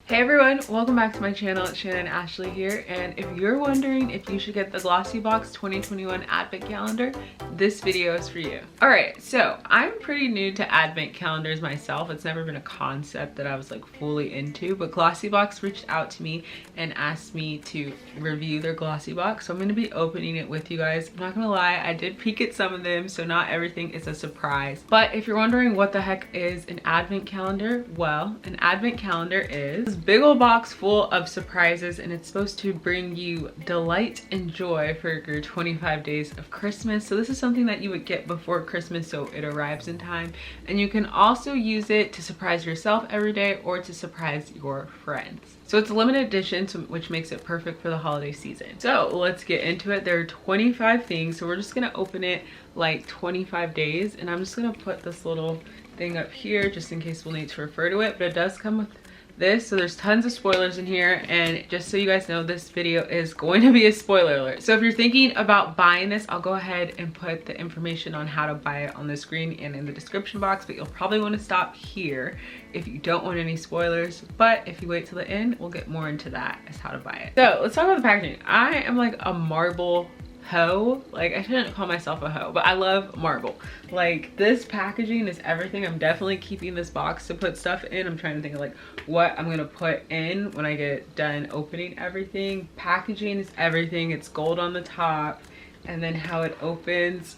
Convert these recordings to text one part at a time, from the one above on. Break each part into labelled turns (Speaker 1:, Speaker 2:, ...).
Speaker 1: Hey everyone, welcome back to my channel. It's Shannon Ashley here, and if you're wondering if you should get the Glossybox 2021 Advent Calendar, this video is for you. Alright, so I'm pretty new to Advent calendars myself. It's never been a concept that I was like fully into, but Glossybox reached out to me and asked me to review their Glossybox, so I'm going to be opening it with you guys. I'm not gonna lie, I did peek at some of them, so not everything is a surprise. But if you're wondering what the heck is an Advent calendar, well, an Advent calendar is this big old box full of surprises, and it's supposed to bring you delight and joy for your 25 days of Christmas. So this is something that you would get before Christmas, so it arrives in time, and you can also use it to surprise yourself every day or to surprise your friends. So it's a limited edition, which makes it perfect for the holiday season. So let's get into it. There are 25 things, so we're just gonna open it like 25 days, and I'm just gonna put this little thing up here just in case we'll need to refer to it, but it does come with this, so there's tons of spoilers in here, and just so you guys know, this video is going to be a spoiler alert. So if you're thinking about buying this, I'll go ahead and put the information on how to buy it on the screen and in the description box, but you'll probably want to stop here if you don't want any spoilers. But if you wait till the end, we'll get more into that as how to buy it. So let's talk about the packaging. I am like a marble hoe. Like, I shouldn't call myself a hoe, but I love marble. Like, this packaging is everything. I'm definitely keeping this box to put stuff in. I'm trying to think of like what I'm gonna put in when I get done opening everything. Packaging is everything. It's gold on the top, and then how it opens,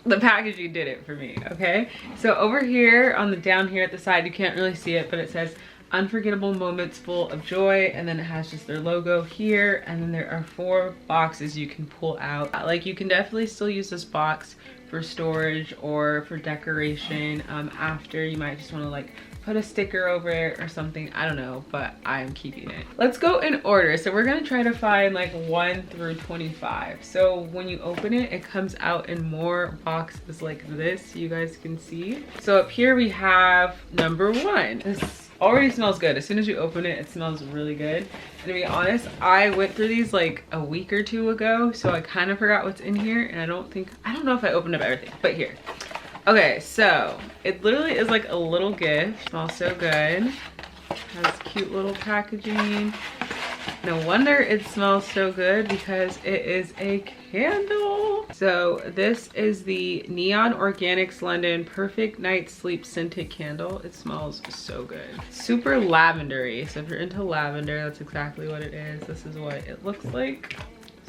Speaker 1: the packaging did it for me. Okay, so over here on the down here at the side, you can't really see it, but it says unforgettable moments full of joy, and then it has just their logo here, and then there are 4 boxes you can pull out. Like, you can definitely still use this box for storage or for decoration. After, you might just want to like put a sticker over it or something, I don't know, but I'm keeping it. Let's go in order. So we're gonna try to find like 1 through 25. So when you open it, it comes out in more boxes like this, you guys can see. So up here we have number 1. This already smells good. As soon as you open it, it smells really good. And to be honest, I went through these like a week or 2 ago, so I kind of forgot what's in here, and I don't know if I opened up everything, but here. Okay, so it literally is like a little gift. Smells so good. Has cute little packaging. No wonder it smells so good, because it is a candle. So this is the Neon Organics London Perfect Night Sleep Scented Candle. It smells so good. Super lavendery. So if you're into lavender, that's exactly what it is. This is what it looks like.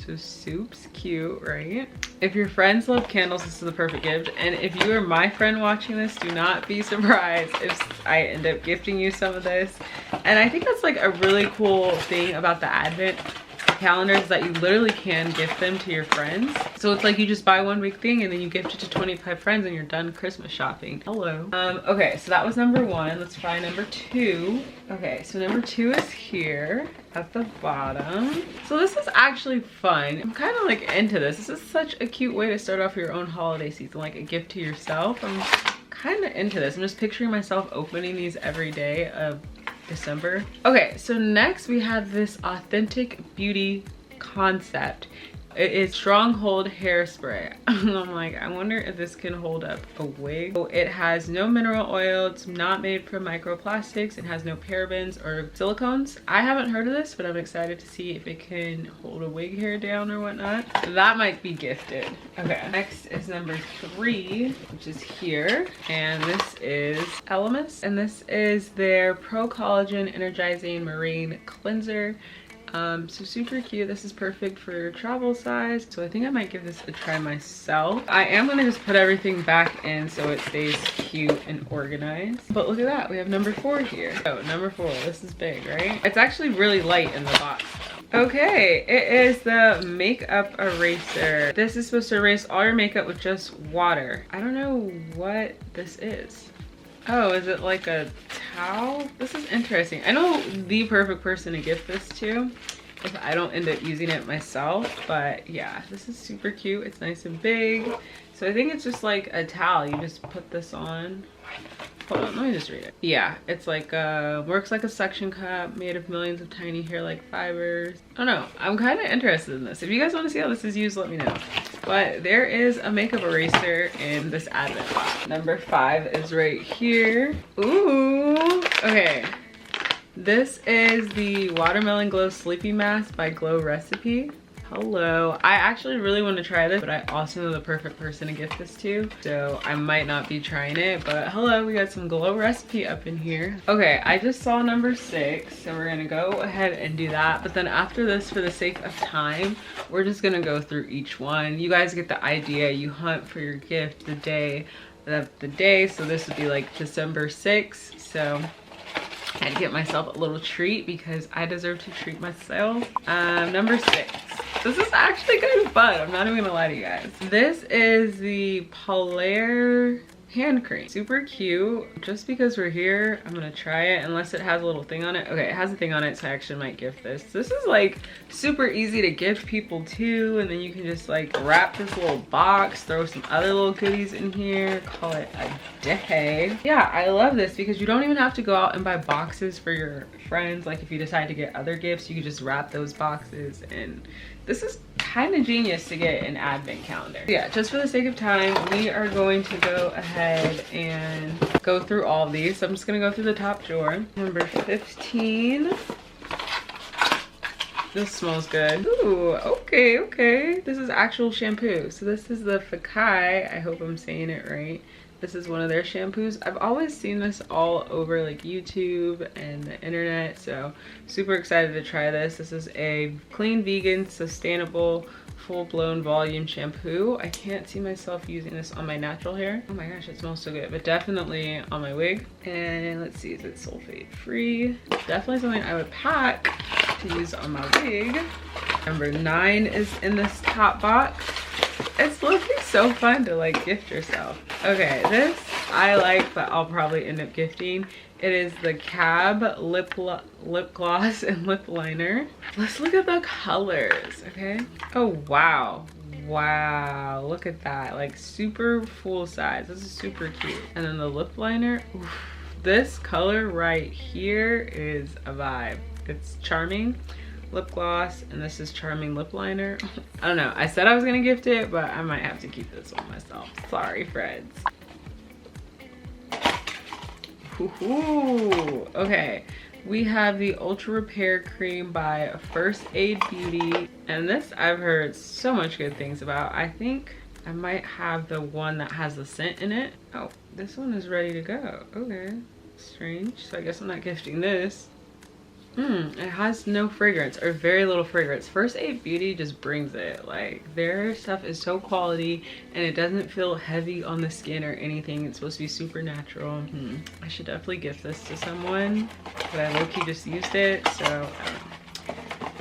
Speaker 1: So soup's cute, right? If your friends love candles, this is the perfect gift. And if you are my friend watching this, do not be surprised if I end up gifting you some of this. And I think that's like a really cool thing about the Advent calendars, that you literally can gift them to your friends. So it's like you just buy one big thing and then you gift it to 25 friends and you're done Christmas shopping. Hello. Okay, so that was number 1. Let's try number 2. Okay, so number 2 is here at the bottom. So this is actually fun. I'm kind of like into this. This is such a cute way to start off your own holiday season, like a gift to yourself. I'm kind of into this. I'm just picturing myself opening these every day of December. Okay, so next we have this authentic beauty concept. It is Stronghold Hairspray. I'm like, I wonder if this can hold up a wig. So it has no mineral oil. It's not made from microplastics. It has no parabens or silicones. I haven't heard of this, but I'm excited to see if it can hold a wig hair down or whatnot. That might be gifted. Okay, next is number 3, which is here. And this is Elemis. And this is their Pro Collagen Energizing Marine Cleanser. So super cute. This is perfect for your travel size, so I think I might give this a try myself. I am gonna just put everything back in so it stays cute and organized. But look at that, we have number 4 here. Oh, number 4, this is big, right? It's actually really light in the box though. Okay, it is the makeup eraser. This is supposed to erase all your makeup with just water. I don't know what this is. Oh, is it like a towel? This is interesting. I know the perfect person to gift this to if I don't end up using it myself, but yeah, this is super cute. It's nice and big. So I think it's just like a towel. You just put this on. Hold on, let me just read it. Yeah, it's like works like a suction cup made of millions of tiny hair-like fibers. I don't know, I'm kind of interested in this. If you guys want to see how this is used, let me know. But there is a makeup eraser in this Advent box. Number 5 is right here. Ooh, Okay, this is the Watermelon Glow Sleepy Mask by Glow Recipe. Hello. I actually really want to try this, but I also know the perfect person to gift this to, so I might not be trying it. But hello, we got some Glow Recipe up in here. Okay, I just saw number 6, so we're gonna go ahead and do that. But then after this, for the sake of time, we're just gonna go through each one. You guys get the idea. You hunt for your gift the day of the day, so this would be like December 6th. So I had to get myself a little treat because I deserve to treat myself. Number 6. This is actually kind of fun. I'm not even gonna lie to you guys. This is the Polaire hand cream. Super cute. Just because we're here, I'm gonna try it unless it has a little thing on it. Okay, it has a thing on it, so I actually might gift this. This is like super easy to gift people too, and then you can just like wrap this little box, throw some other little goodies in here, call it a day. Yeah, I love this because you don't even have to go out and buy boxes for your friends. Like if you decide to get other gifts, you can just wrap those boxes, and this is kind of genius to get an advent calendar. Yeah, just for the sake of time, we are going to go ahead and go through all of these. So I'm just gonna go through the top drawer. Number 15. This smells good. Ooh, okay, okay. This is actual shampoo. So this is the Fakai. I hope I'm saying it right. This is one of their shampoos. I've always seen this all over like YouTube and the internet, so super excited to try this. This is a clean, vegan, sustainable, full-blown volume shampoo. I can't see myself using this on my natural hair. Oh my gosh, it smells so good, but definitely on my wig. And let's see, is it sulfate free? Definitely something I would pack to use on my wig. Number 9 is in this top box. It's looking so fun to like gift yourself. Okay, this I like, but I'll probably end up gifting. It is the Cab lip gloss and lip liner. Let's look at the colors, okay? Oh wow, wow, look at that, like super full size. This is super cute. And then the lip liner, oof, this color right here is a vibe. It's charming. Lip gloss, and this is charming lip liner. I don't know, I said I was gonna gift it, but I might have to keep this one myself. Sorry, friends. Ooh, okay, we have the Ultra Repair Cream by First Aid Beauty, and this I've heard so much good things about. I think I might have the one that has the scent in it. Oh, this one is ready to go. Okay, strange. So I guess I'm not gifting this. It has no fragrance or very little fragrance. First Aid Beauty just brings it. Like their stuff is so quality and it doesn't feel heavy on the skin or anything. It's supposed to be super natural. I should definitely gift this to someone, but I low-key just used it, so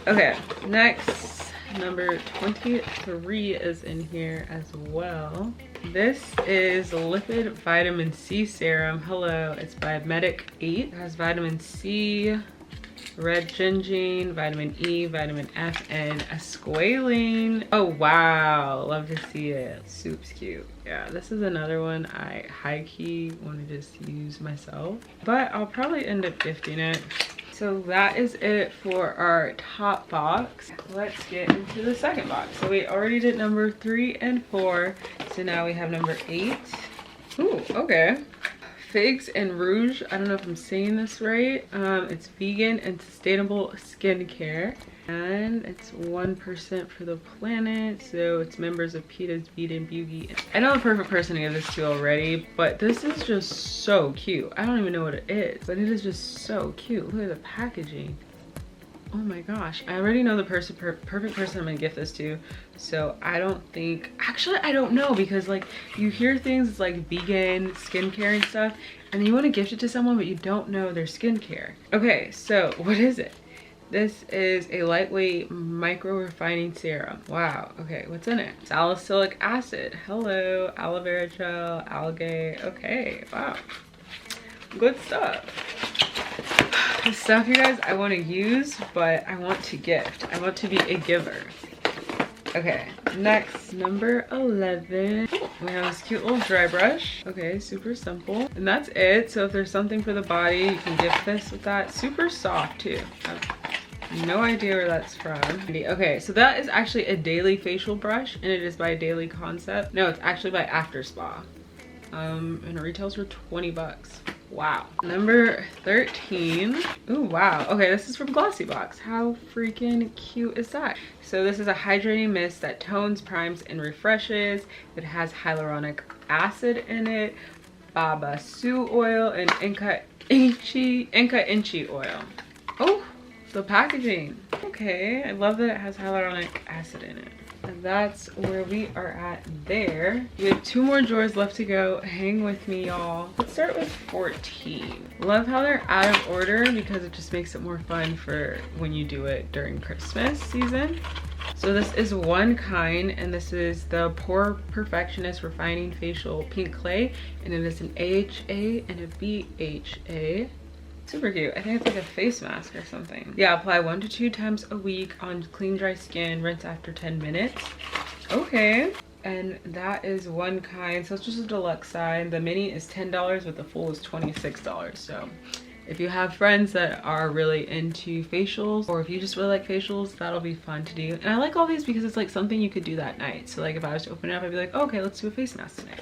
Speaker 1: okay, next, number 23 is in here as well. This is Lipid Vitamin C Serum. Hello, it's by Medic 8. It has vitamin C, red gingine, vitamin E, vitamin F, and squalene. Oh wow, love to see it. Soup's cute. Yeah, this is another one I high-key want to just use myself, but I'll probably end up gifting it. So that is it for our top box. Let's get into the second box. So we already did number 3 and 4, so now we have number 8. Ooh, okay. Figs and Rouge. I don't know if I'm saying this right. It's vegan and sustainable skincare, and it's 1% for the planet, so it's members of PETA's Vegan Beauty. I know the perfect person to give this to already, but this is just so cute. I don't even know what it is, but it is just so cute. Look at the packaging. Oh my gosh, I already know the perfect person I'm gonna gift this to, so I don't think, actually I don't know, because like you hear things like vegan skincare and stuff and you want to gift it to someone but you don't know their skincare. Okay, so what is it? This is a lightweight micro refining serum. Wow, okay, what's in it? Salicylic acid. Hello, aloe vera gel, algae. Okay, wow, good stuff. The stuff, you guys, I want to use, but I want to gift. I want to be a giver. Okay, next, number 11. We have this cute little dry brush. Okay, super simple. And that's it. So if there's something for the body, you can gift this with that. Super soft too. No idea where that's from. Okay, so that is actually a daily facial brush, and it is by Daily Concept. No, it's actually by After Spa. And it retails for 20 bucks. Wow. Number 13. Ooh, wow. Okay, this is from Glossybox. How freaking cute is that? So this is a hydrating mist that tones, primes, and refreshes. It has hyaluronic acid in it, babasu oil, and Inca inchi oil. Oh, the packaging. Okay, I love that it has hyaluronic acid in it. And that's where we are at there. We have 2 more drawers left to go. Hang with me, y'all. Let's start with 14. Love how they're out of order because it just makes it more fun for when you do it during Christmas season. So this is one kind, and this is the Pore Perfectionist Refining Facial Pink Clay, and it is an AHA and a BHA. Super cute. I think it's like a face mask or something. Yeah, apply 1 to 2 times a week on clean, dry skin. Rinse after 10 minutes. Okay. And that is one kind. So it's just a deluxe side. The mini is $10, but the full is $26. So if you have friends that are really into facials, or if you just really like facials, that'll be fun to do. And I like all these because it's like something you could do that night. So like if I was to open it up, I'd be like, oh, okay, let's do a face mask tonight.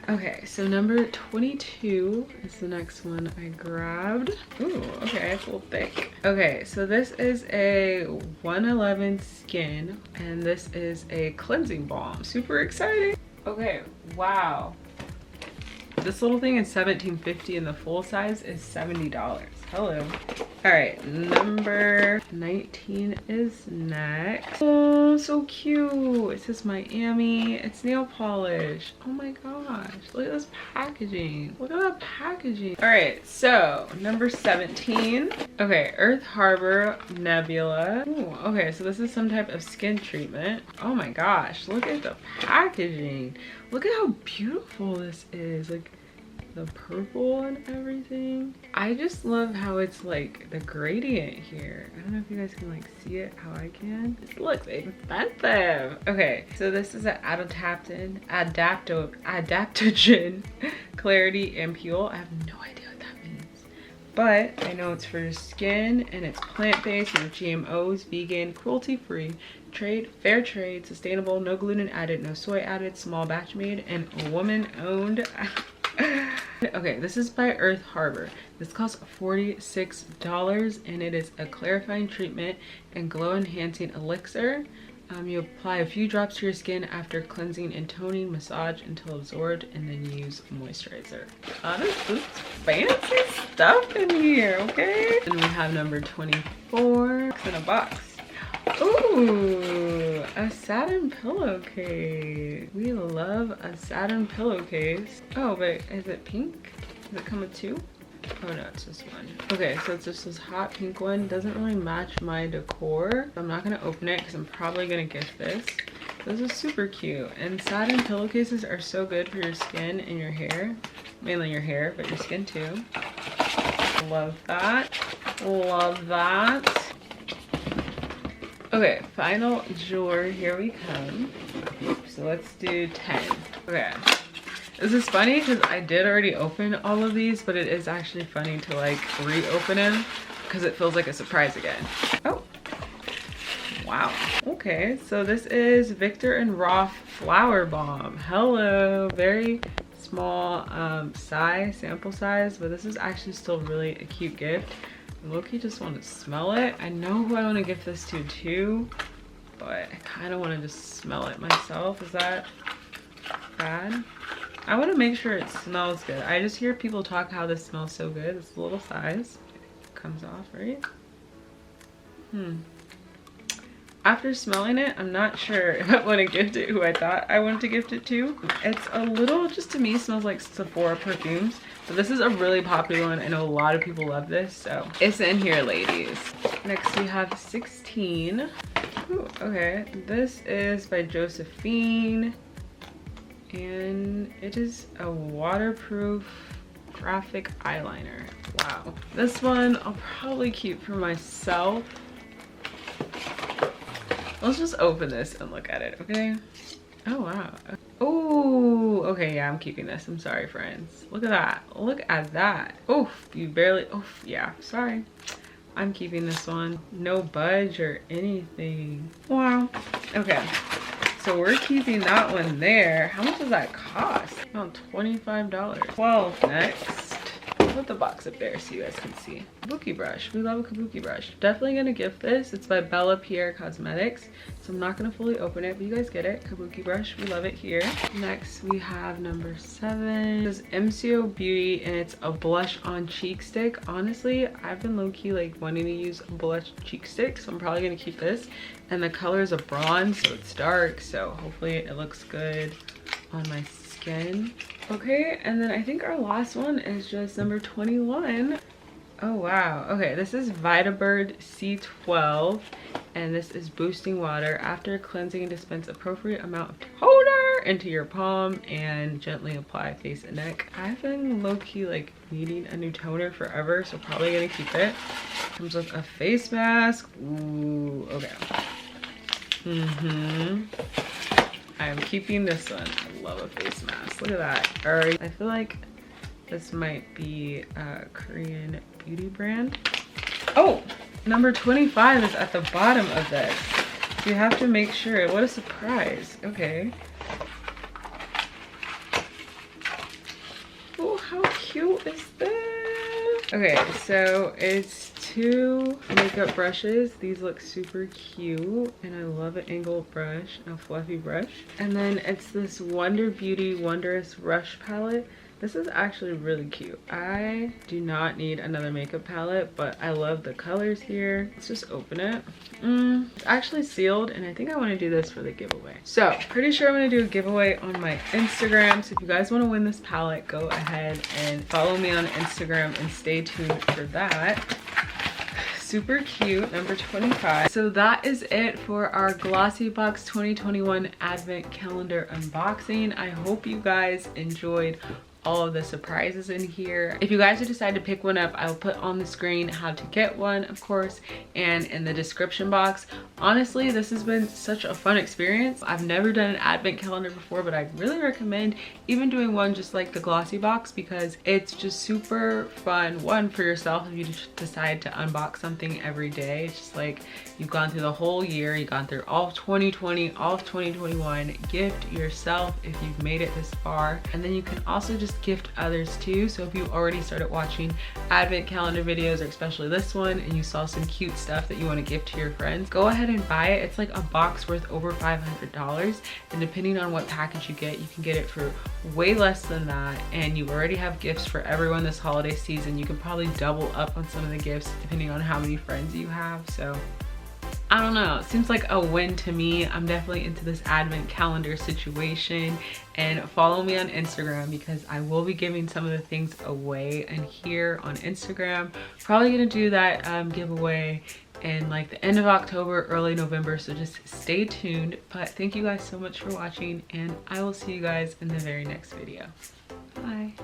Speaker 1: Okay, so number 22 is the next one I grabbed. Ooh, okay, it's a little thick. Okay, so this is a 111 Skin, and this is a cleansing balm. Super exciting. Okay, wow. This little thing is $17.50 and the full size is $70. Hello. All right, number 19 is next. Oh, so cute. It says Miami. It's nail polish. Oh my gosh, look at this packaging. Look at that packaging. All right, so number 17. Okay, Earth Harbor Nebula. Ooh, okay, so this is some type of skin treatment. Oh my gosh, look at the packaging. Look at how beautiful this is. Like the purple and everything. I just love how it's like the gradient here. I don't know if you guys can like see it how I can. This looks expensive. Okay, so this is an adaptogen clarity ampule. I have no idea what that means, but I know it's for your skin, and it's plant-based, no GMOs, vegan, cruelty-free, fair trade, sustainable, no gluten added, no soy added, small batch made, and woman-owned. Okay, this is by Earth Harbor. This costs $46, and it is a clarifying treatment and glow enhancing elixir. You apply a few drops to your skin after cleansing and toning, massage until absorbed, and then use moisturizer. This is fancy stuff in here, okay? And we have number 24. It's in a box. Ooh, a satin pillowcase. We love a satin pillowcase. Oh, but is it pink? Does it come with 2? Oh no, it's just one. Okay, so it's just this hot pink one. Doesn't really match my decor. So I'm not gonna open it because I'm probably gonna gift this. This is super cute. And satin pillowcases are so good for your skin and your hair. Mainly your hair, but your skin too. Love that. Love that. Okay, final drawer, here we come. So let's do 10. Okay, this is funny because I did already open all of these, but it is actually funny to like reopen them because it feels like a surprise again. Oh, wow. Okay, so this is Victor and Roth Flower Bomb. Hello, very small sample size, but this is actually still really a cute gift. Loki just want to smell it. I know who I want to gift this to too, but I kind of want to just smell it myself. Is that bad? I want to make sure it smells good. I just hear people talk how this smells so good. It's a little size. Comes off, right? After smelling it, I'm not sure if I want to gift it who I thought I wanted to gift it to. It's a little, just to me, smells like Sephora perfumes. But this is a really popular one. I know a lot of people love this, so it's in here, ladies. Next, we have 16. Ooh, okay, this is by Josephine. And it is a waterproof graphic eyeliner. Wow. This one I'll probably keep for myself. Let's just open this and look at it, okay? Oh, wow. Oh, okay, yeah, I'm keeping this. I'm sorry, friends. Look at that. Look at that. Oof, you barely, oof, yeah, sorry. I'm keeping this one. No budge or anything. Wow. Okay, so we're keeping that one there. How much does that cost? About $25. 12 next. I'll put the box up there so you guys can see. Kabuki brush. We love a kabuki brush. Definitely gonna gift this. It's by Bella Pierre Cosmetics. So I'm not gonna fully open it, but you guys get it. Kabuki brush. We love it here. Next we have number 7. This is MCO Beauty and it's a blush on cheek stick. Honestly, I've been low-key like wanting to use a blush cheek stick, so I'm probably gonna keep this. And the color is a bronze, so it's dark, so hopefully it looks good on my skin. Okay, and then I think our last one is just number 21. Oh wow. Okay, this is Vitabird C12 and this is boosting water. After cleansing, dispense appropriate amount of toner into your palm and gently apply face and neck. I've been low-key like needing a new toner forever, so probably gonna keep it. Comes with a face mask. Ooh, okay. I'm keeping this one. I love a face mask. Look at that. Alright, I feel like this might be a Korean beauty brand. Oh, number 25 is at the bottom of this. You have to make sure. What a surprise. Okay. Oh, how cute is this? Okay, so it's 2 makeup brushes. These look super cute and I love an angled brush, a fluffy brush. And then it's this Wonder Beauty Wondrous Rush palette. This is actually really cute. I do not need another makeup palette, but I love the colors here. Let's just open it. It's actually sealed and I think I want to do this for the giveaway. So pretty sure I'm going to do a giveaway on my Instagram. So if you guys want to win this palette, go ahead and follow me on Instagram and stay tuned for that. Super cute, number 25. So that is it for our Glossybox 2021 Advent Calendar unboxing. I hope you guys enjoyed all of the surprises in here. If you guys decide to pick one up, I will put on the screen how to get one, of course, and in the description box. Honestly, this has been such a fun experience. I've never done an advent calendar before, but I really recommend even doing one just like the Glossybox because it's just super fun. One, for yourself if you decide to unbox something every day. It's just like you've gone through the whole year, you've gone through all of 2020, all of 2021. Gift yourself if you've made it this far. And then you can also just gift others too. So if you already started watching advent calendar videos, or especially this one, and you saw some cute stuff that you want to gift to your friends, go ahead and buy it. It's like a box worth over $500, and depending on what package you get, you can get it for way less than that. And you already have gifts for everyone this holiday season. You can probably double up on some of the gifts depending on how many friends you have. So I don't know, it seems like a win to me. I'm definitely into this advent calendar situation, and follow me on Instagram because I will be giving some of the things away in here on Instagram. Probably gonna do that giveaway in like the end of October, early November, so just stay tuned. But thank you guys so much for watching, and I will see you guys in the very next video. Bye.